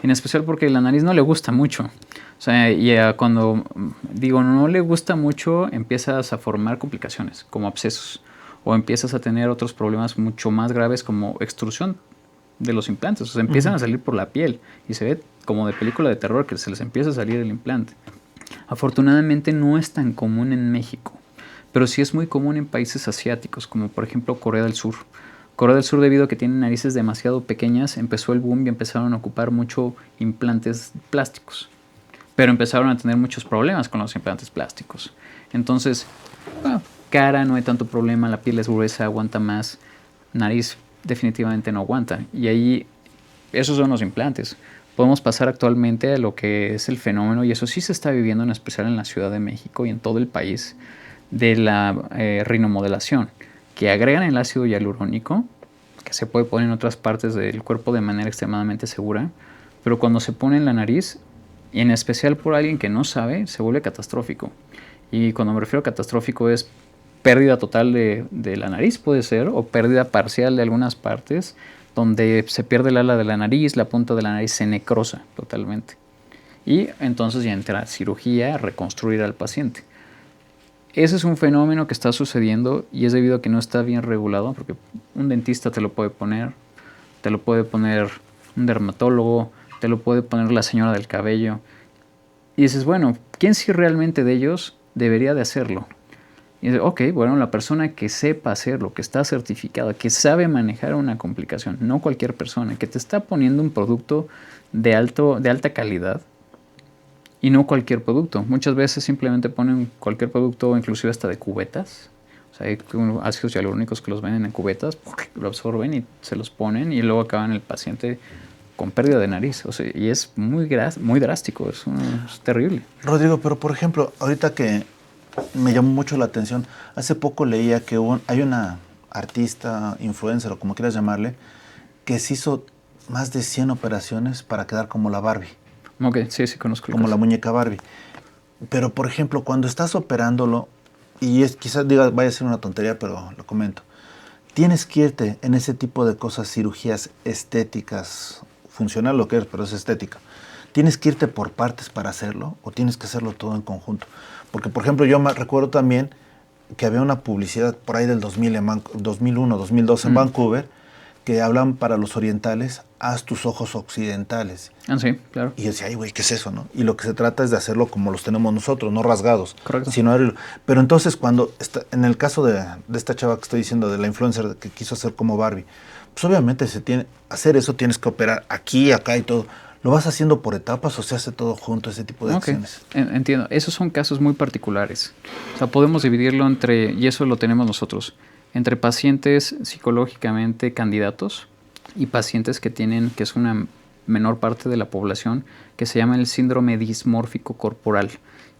en especial porque la nariz no le gusta mucho. O sea, y cuando digo no le gusta mucho, empiezas a formar complicaciones como abscesos, o empiezas a tener otros problemas mucho más graves como extrusión de los implantes. O sea, empiezan a salir por la piel y se ve como de película de terror que se les empieza a salir el implante. Afortunadamente no es tan común en México, pero sí es muy común en países asiáticos, como por ejemplo Corea del Sur. Corea del Sur, debido a que tienen narices demasiado pequeñas, empezó el boom y empezaron a ocupar mucho implantes plásticos. Pero empezaron a tener muchos problemas con los implantes plásticos. Entonces, cara no hay tanto problema, la piel es gruesa, aguanta más, nariz definitivamente no aguanta. Y ahí, esos son los implantes. Podemos pasar actualmente a lo que es el fenómeno, y eso sí se está viviendo en especial en la Ciudad de México y en todo el país, de la rinomodelación, que agregan el ácido hialurónico, que se puede poner en otras partes del cuerpo de manera extremadamente segura, pero cuando se pone en la nariz, y en especial por alguien que no sabe, se vuelve catastrófico. Y cuando me refiero a catastrófico es pérdida total de la nariz, puede ser, o pérdida parcial de algunas partes, donde se pierde el ala de la nariz, la punta de la nariz se necrosa totalmente. Y entonces ya entra cirugía a reconstruir al paciente. Ese es un fenómeno que está sucediendo y es debido a que no está bien regulado, porque un dentista te lo puede poner un dermatólogo, te lo puede poner la señora del cabello. Y dices, bueno, ¿quién sí realmente de ellos debería de hacerlo? Y dice, ok, bueno, la persona que sepa hacerlo, que está certificada, que sabe manejar una complicación, no cualquier persona, que te está poniendo un producto de alta calidad y no cualquier producto. Muchas veces simplemente ponen cualquier producto, inclusive hasta de cubetas. O sea, hay ácidos hialurónicos que los venden en cubetas, lo absorben y se los ponen y luego acaban el paciente con pérdida de nariz. O sea, y es muy drástico, es terrible. Rodrigo, pero por ejemplo, ahorita que me llamó mucho la atención, hace poco leía que hay una artista, influencer o como quieras llamarle, que se hizo más de 100 operaciones para quedar como la Barbie. Ok, sí, conozco. Como la muñeca Barbie. Pero por ejemplo, cuando estás operándolo, y quizás vaya a ser una tontería, pero lo comento, tienes que irte en ese tipo de cosas, cirugías estéticas, funcional lo que es, pero es estética. ¿Tienes que irte por partes para hacerlo o tienes que hacerlo todo en conjunto? Porque, por ejemplo, yo me recuerdo también que había una publicidad por ahí del 2001, 2002 en Vancouver, que hablan para los orientales, haz tus ojos occidentales. Ah, sí, claro. Y yo decía, ay, güey, ¿qué es eso, no? Y lo que se trata es de hacerlo como los tenemos nosotros, no rasgados. Correcto. Pero entonces en el caso de esta chava que estoy diciendo, de la influencer que quiso hacer como Barbie, pues obviamente hacer eso tienes que operar aquí, acá y todo. ¿Lo vas haciendo por etapas o se hace todo junto, ese tipo de acciones? Entiendo. Esos son casos muy particulares. O sea, podemos dividirlo y eso lo tenemos nosotros, entre pacientes psicológicamente candidatos y pacientes que es una menor parte de la población, que se llama el síndrome dismórfico corporal.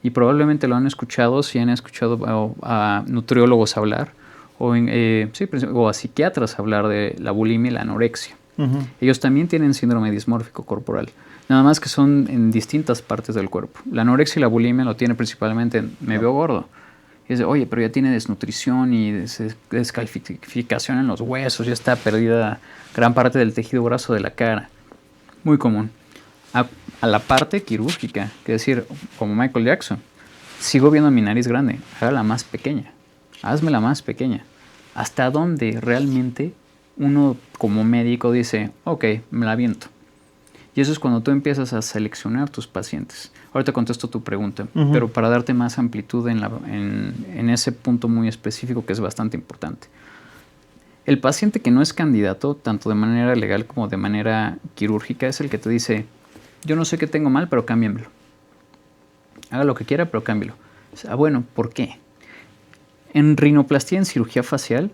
Y probablemente lo han escuchado si han escuchado a nutriólogos hablar o a psiquiatras hablar de la bulimia y la anorexia. Uh-huh. Ellos también tienen síndrome dismórfico corporal, nada más que son en distintas partes del cuerpo. La anorexia y la bulimia lo tiene principalmente en me veo gordo. Y dice, oye, pero ya tiene desnutrición y descalcificación en los huesos, ya está perdida gran parte del tejido graso de la cara. Muy común. A la parte quirúrgica, que decir, como Michael Jackson, sigo viendo mi nariz grande, hágala más pequeña, házmela más pequeña. ¿Hasta dónde realmente uno como médico dice, ok, me la aviento? Y eso es cuando tú empiezas a seleccionar tus pacientes. Ahorita contesto tu pregunta, uh-huh, pero para darte más amplitud en ese punto muy específico que es bastante importante. El paciente que no es candidato, tanto de manera legal como de manera quirúrgica, es el que te dice, yo no sé qué tengo mal, pero cámbiamelo. Haga lo que quiera, pero cámbialo. Bueno, ¿por qué? En rinoplastia, en cirugía facial,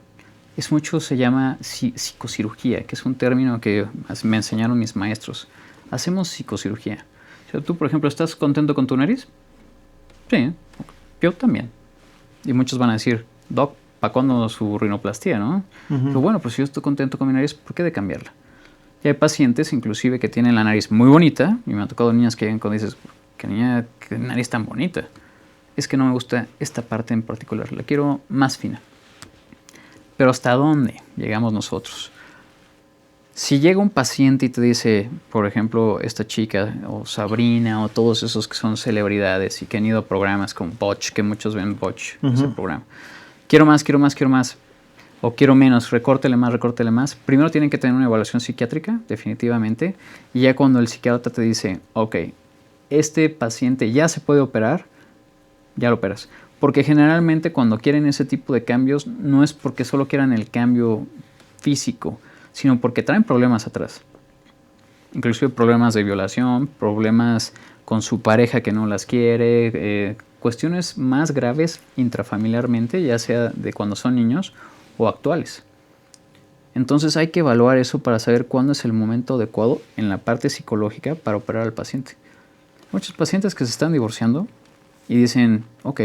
se llama psicocirugía, que es un término que me enseñaron mis maestros. Hacemos psicocirugía. O sea, tú, por ejemplo, ¿estás contento con tu nariz? Sí, yo también. Y muchos van a decir, Doc, ¿para cuándo su rinoplastia, no? Uh-huh. Pero bueno, pues si yo estoy contento con mi nariz, ¿por qué de cambiarla? Y hay pacientes, inclusive, que tienen la nariz muy bonita, y me han tocado niñas que llegan cuando dices, qué nariz tan bonita. Es que no me gusta esta parte en particular, la quiero más fina. Pero ¿hasta dónde llegamos nosotros? Si llega un paciente y te dice, por ejemplo, esta chica o Sabrina o todos esos que son celebridades y que han ido a programas como Botch, que muchos ven Botch, uh-huh, ese programa. Quiero más, o quiero menos, recórtele más. Primero tienen que tener una evaluación psiquiátrica, definitivamente, y ya cuando el psiquiatra te dice, ok, este paciente ya se puede operar, ya lo operas. Porque generalmente cuando quieren ese tipo de cambios no es porque solo quieran el cambio físico, sino porque traen problemas atrás. Inclusive problemas de violación, problemas con su pareja que no las quiere, cuestiones más graves intrafamiliarmente, ya sea de cuando son niños o actuales. Entonces hay que evaluar eso para saber cuándo es el momento adecuado en la parte psicológica para operar al paciente. Muchos pacientes que se están divorciando y dicen, ok,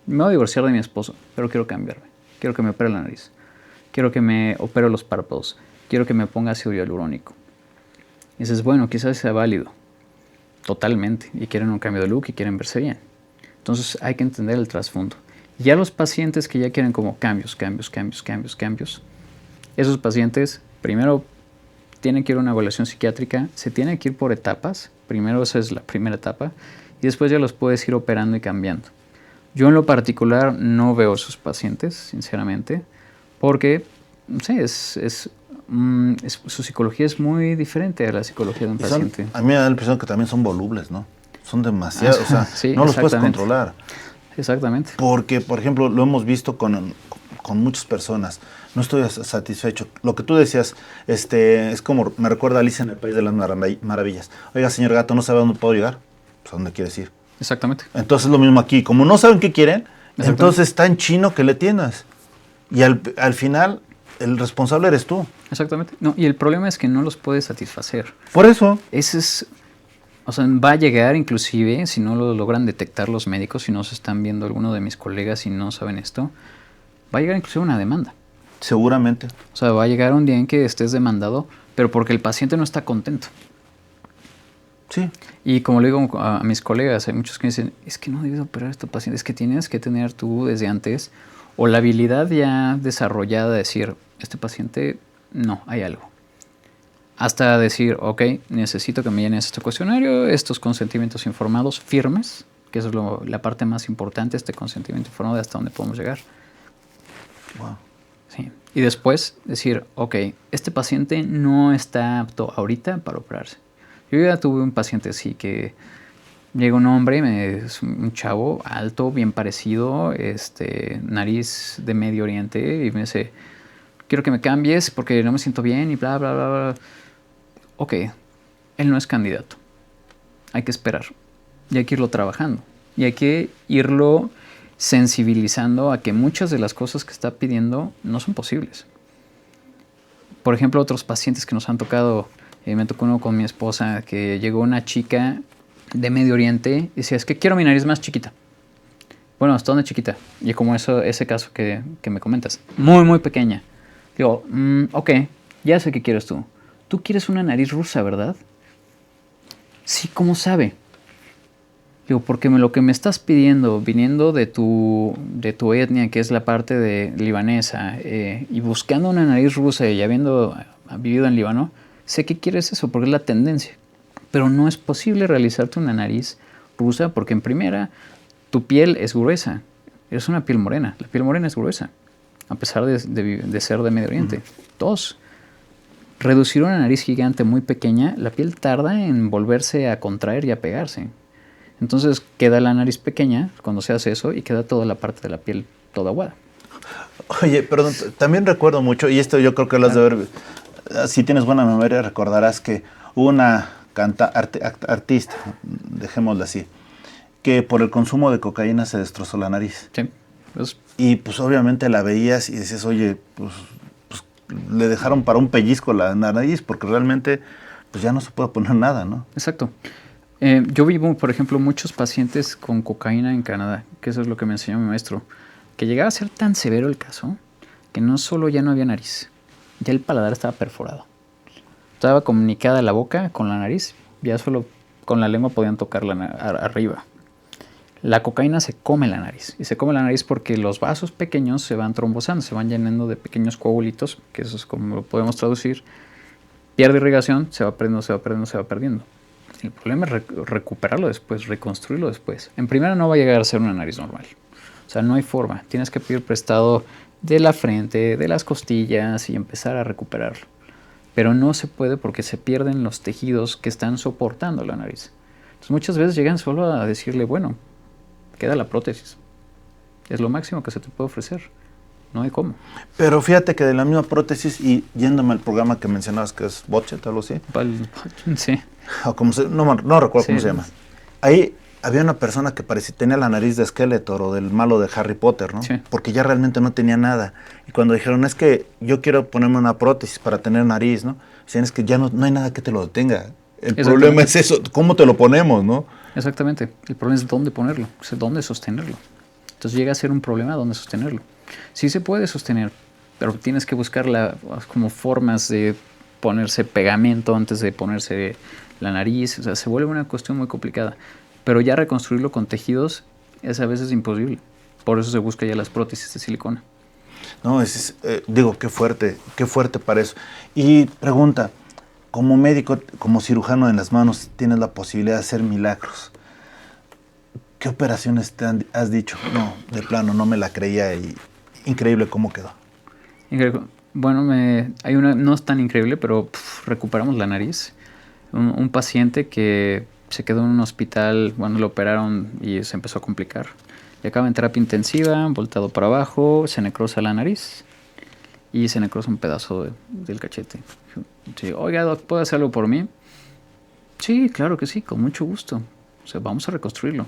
me voy a divorciar de mi esposo, pero quiero cambiarme. Quiero que me opere la nariz. Quiero que me opere los párpados. Quiero que me ponga ácido hialurónico. Y dices, bueno, quizás sea válido. Totalmente. Y quieren un cambio de look y quieren verse bien. Entonces hay que entender el trasfondo. Ya los pacientes que ya quieren como cambios. Esos pacientes, primero, tienen que ir a una evaluación psiquiátrica. Se tiene que ir por etapas. Primero esa es la primera etapa. Y después ya los puedes ir operando y cambiando. Yo en lo particular no veo a esos pacientes, sinceramente, porque, no sé, su psicología es muy diferente a la psicología de un paciente. A mí me da la impresión que también son volubles, ¿no? Son demasiado, o sea, sí, no los puedes controlar. Exactamente. Porque, por ejemplo, lo hemos visto con muchas personas. No estoy satisfecho. Lo que tú decías, es como me recuerda a Alicia en el País de las Maravillas. Oiga, señor gato, ¿no sabe a dónde puedo llegar? Pues a dónde quieres ir. Exactamente. Entonces lo mismo aquí. Como no saben qué quieren, Exactamente. entonces está en chino que le tiendas. Y al final, el responsable eres tú. Exactamente. No, y el problema es que no los puedes satisfacer. Por eso. Ese es, o sea, va a llegar inclusive, si no lo logran detectar los médicos, si no se están viendo alguno de mis colegas y no saben esto, va a llegar inclusive una demanda. Seguramente. O sea, va a llegar un día en que estés demandado, pero porque el paciente no está contento. Sí. Y como le digo a mis colegas, hay muchos que dicen, es que no debes operar a este paciente, es que tienes que tener tú desde antes o la habilidad ya desarrollada de decir, este paciente, no, hay algo. Hasta decir, ok, necesito que me llenes este cuestionario, estos consentimientos informados firmes, que eso es la parte más importante, este consentimiento informado de hasta dónde podemos llegar. Wow. Sí. Y después decir, ok, este paciente no está apto ahorita para operarse. Yo ya tuve un paciente así que llega un hombre, es un chavo alto, bien parecido, nariz de Medio Oriente, y me dice, quiero que me cambies porque no me siento bien y bla, bla, bla, bla. Ok, él no es candidato. Hay que esperar. Y hay que irlo trabajando. Y hay que irlo sensibilizando a que muchas de las cosas que está pidiendo no son posibles. Por ejemplo, otros pacientes que nos han tocado, me tocó uno con mi esposa, que llegó una chica de Medio Oriente y decía, es que quiero mi nariz más chiquita. Bueno, ¿hasta dónde chiquita? Y como ese caso que me comentas, muy, muy pequeña. Digo, ok, ya sé qué quieres tú. Tú quieres una nariz rusa, ¿verdad? Sí, ¿cómo sabe? Digo, porque lo que me estás pidiendo, viniendo de tu etnia, que es la parte de libanesa, y buscando una nariz rusa y habiendo vivido en Líbano, sé que quieres eso, porque es la tendencia. Pero no es posible realizarte una nariz rusa porque en primera, tu piel es gruesa. Eres una piel morena. La piel morena es gruesa, a pesar de ser de Medio Oriente. Dos, reducir una nariz gigante muy pequeña, la piel tarda en volverse a contraer y a pegarse. Entonces queda la nariz pequeña cuando se hace eso y queda toda la parte de la piel toda aguada. Oye, perdón, también recuerdo mucho, y esto yo creo que lo has de ver, si tienes buena memoria recordarás que hubo una artista, dejémosla así, que por el consumo de cocaína se destrozó la nariz. Sí. Pues, y pues obviamente la veías y decías, oye, pues le dejaron para un pellizco la nariz porque realmente pues ya no se puede poner nada, ¿no? Exacto. Yo vivo, por ejemplo, muchos pacientes con cocaína en Canadá, que eso es lo que me enseñó mi maestro, que llegaba a ser tan severo el caso que no solo ya no había nariz, ya el paladar estaba perforado. Estaba comunicada la boca con la nariz, ya solo con la lengua podían tocar arriba. La cocaína se come la nariz, y se come la nariz porque los vasos pequeños se van trombosando, se van llenando de pequeños coagulitos, que eso es como lo podemos traducir, pierde irrigación, se va perdiendo, se va perdiendo, se va perdiendo. El problema es recuperarlo después, reconstruirlo después. En primera no va a llegar a ser una nariz normal. O sea, no hay forma. Tienes que pedir prestado de la frente, de las costillas y empezar a recuperarlo. Pero no se puede porque se pierden los tejidos que están soportando la nariz. Entonces muchas veces llegan solo a decirle, bueno, queda la prótesis. Es lo máximo que se te puede ofrecer. No hay cómo. Pero fíjate que de la misma prótesis, y yéndome al programa que mencionabas que es Botchet, algo así. Sí. O como no recuerdo cómo se llama. Ahí había una persona que tenía la nariz de Skeletor o del malo de Harry Potter, ¿no? Sí. Porque ya realmente no tenía nada. Y cuando dijeron, es que yo quiero ponerme una prótesis para tener nariz, ¿no? Dicen, es que ya no hay nada que te lo detenga. El problema es eso, ¿cómo te lo ponemos, no? Exactamente. El problema es dónde ponerlo, es dónde sostenerlo. Entonces llega a ser un problema dónde sostenerlo. Sí se puede sostener, pero tienes que buscar como formas de ponerse pegamento antes de ponerse la nariz. O sea, se vuelve una cuestión muy complicada. Pero ya reconstruirlo con tejidos es a veces imposible. Por eso se busca ya las prótesis de silicona. No, digo, qué fuerte para eso. Y pregunta, como médico, como cirujano en las manos, tienes la posibilidad de hacer milagros. ¿Qué operaciones has dicho? No, de plano, no me la creía y increíble cómo quedó. Bueno, hay una, no es tan increíble, pero recuperamos la nariz. Un paciente que se quedó en un hospital, bueno, lo operaron y se empezó a complicar. Y acaba en terapia intensiva, voltado para abajo, se necrosa la nariz y se necrosa un pedazo del cachete. Sí, oiga, doc, ¿puede hacer algo por mí? Sí, claro que sí, con mucho gusto. O sea, vamos a reconstruirlo.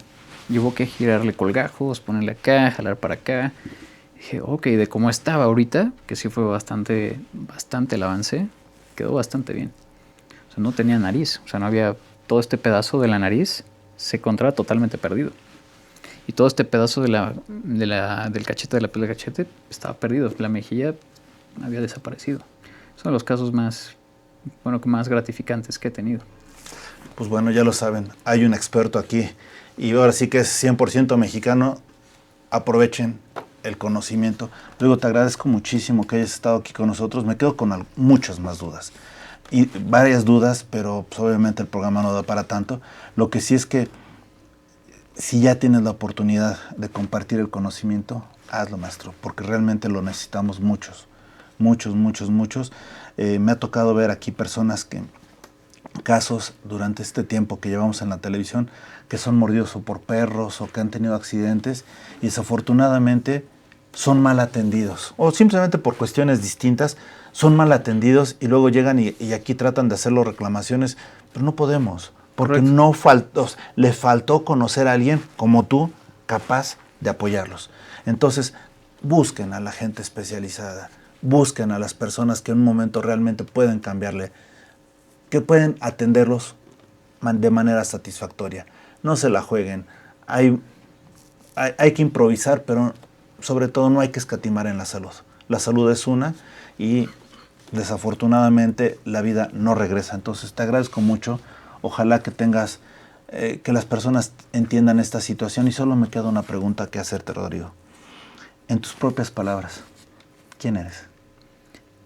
Y hubo que girarle colgajos, ponerle acá, jalar para acá. Dije, ok, de cómo estaba ahorita, que sí fue bastante el avance, quedó bastante bien. O sea, no tenía nariz, o sea, no había todo este pedazo de la nariz, se encontraba totalmente perdido. Y todo este pedazo del cachete, de la piel del cachete, estaba perdido. La mejilla había desaparecido. Son los casos más gratificantes que he tenido. Pues bueno, ya lo saben, hay un experto aquí y ahora sí que es 100% mexicano. Aprovechen el conocimiento. Luego te agradezco muchísimo que hayas estado aquí con nosotros. Me quedo con muchas más dudas. Y varias dudas, pero pues, obviamente el programa no da para tanto. Lo que sí es que si ya tienes la oportunidad de compartir el conocimiento, hazlo, maestro, porque realmente lo necesitamos muchos. Me ha tocado ver aquí personas casos durante este tiempo que llevamos en la televisión que son mordidos o por perros o que han tenido accidentes y desafortunadamente son mal atendidos o simplemente por cuestiones distintas son mal atendidos y luego llegan y aquí tratan de hacer las reclamaciones, pero no podemos porque le faltó conocer a alguien como tú capaz de apoyarlos. Entonces busquen a la gente especializada, busquen a las personas que en un momento realmente pueden cambiarle, que pueden atenderlos de manera satisfactoria. No se la jueguen. Hay que improvisar, pero sobre todo no hay que escatimar en la salud. La salud es una y desafortunadamente la vida no regresa. Entonces te agradezco mucho. Ojalá que tengas, que las personas entiendan esta situación y solo me queda una pregunta que hacerte, Rodrigo. En tus propias palabras, ¿quién eres?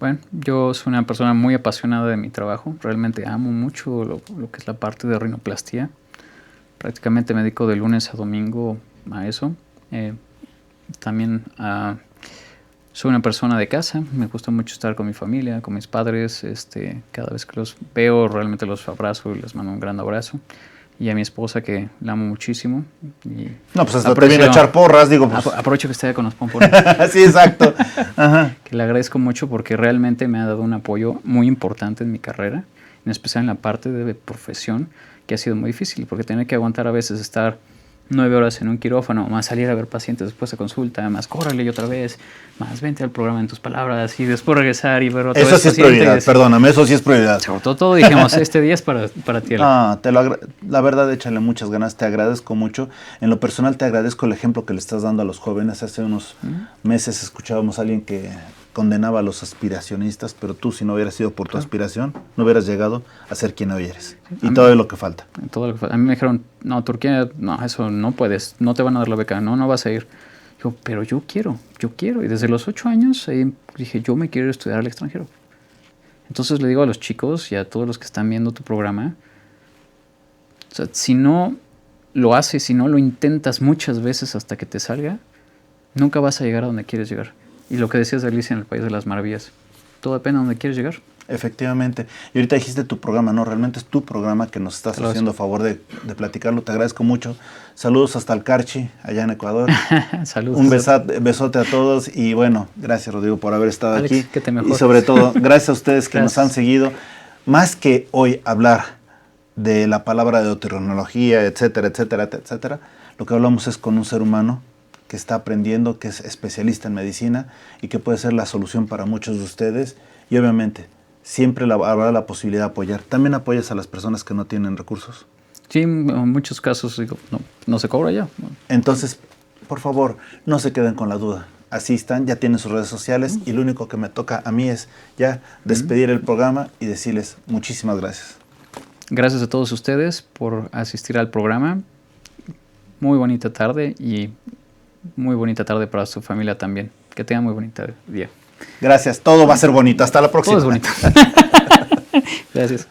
Bueno, yo soy una persona muy apasionada de mi trabajo. Realmente amo mucho lo que es la parte de rinoplastía. Prácticamente me dedico de lunes a domingo a eso. También soy una persona de casa. Me gusta mucho estar con mi familia, con mis padres. Cada vez que los veo, realmente los abrazo y les mando un gran abrazo. Y a mi esposa, que la amo muchísimo. Y no, pues hasta te viene a echar porras, digo. Pues. Aprovecho que esté con los pompones. Sí, exacto. Ajá. Que le agradezco mucho porque realmente me ha dado un apoyo muy importante en mi carrera, en especial en la parte de profesión, que ha sido muy difícil, porque tener que aguantar a veces estar 9 horas en un quirófano, más salir a ver pacientes después de consulta, más córrele y otra vez, más vente al programa en tus palabras y después regresar y ver otra vez. Eso sí es prioridad, perdóname, eso sí es prioridad. Sobre todo dijimos, este día es para ti. La verdad, échale muchas ganas, te agradezco mucho. En lo personal te agradezco el ejemplo que le estás dando a los jóvenes. Hace unos meses escuchábamos a alguien que condenaba a los aspiracionistas, pero tú, si no hubieras sido por tu aspiración, no hubieras llegado a ser quien hoy eres. Y todo lo que falta. A mí me dijeron, no, Turquía, no, eso no puedes, no te van a dar la beca, no vas a ir. Digo, pero yo quiero. Y desde los 8 años dije, yo me quiero ir a estudiar al extranjero. Entonces le digo a los chicos y a todos los que están viendo tu programa, o sea, si no lo haces, si no lo intentas muchas veces hasta que te salga, nunca vas a llegar a donde quieres llegar. Y lo que decías de Alicia en el País de las Maravillas, todo depende de donde quieres llegar. Efectivamente. Y ahorita dijiste tu programa, ¿no? Realmente es tu programa que nos estás haciendo a favor de platicarlo. Te agradezco mucho. Saludos hasta el Carchi, allá en Ecuador. Saludos. Un besote a todos. Y bueno, gracias, Rodrigo, por haber estado Alex, aquí. que te mejores. Y sobre todo, gracias a ustedes que nos han seguido. Más que hoy hablar de la palabra de otorrinología, etcétera, lo que hablamos es con un ser humano que está aprendiendo, que es especialista en medicina y que puede ser la solución para muchos de ustedes. Y obviamente, siempre habrá la posibilidad de apoyar. ¿También apoyas a las personas que no tienen recursos? Sí, en muchos casos digo, no se cobra ya. Entonces, por favor, no se queden con la duda. Asistan, ya tienen sus redes sociales y lo único que me toca a mí es ya despedir el programa y decirles muchísimas gracias. Gracias a todos ustedes por asistir al programa. Muy bonita tarde y muy bonita tarde para su familia también. Que tengan muy bonita día. Gracias, todo va a ser bonito. Hasta la próxima. Todo es bonito. Gracias.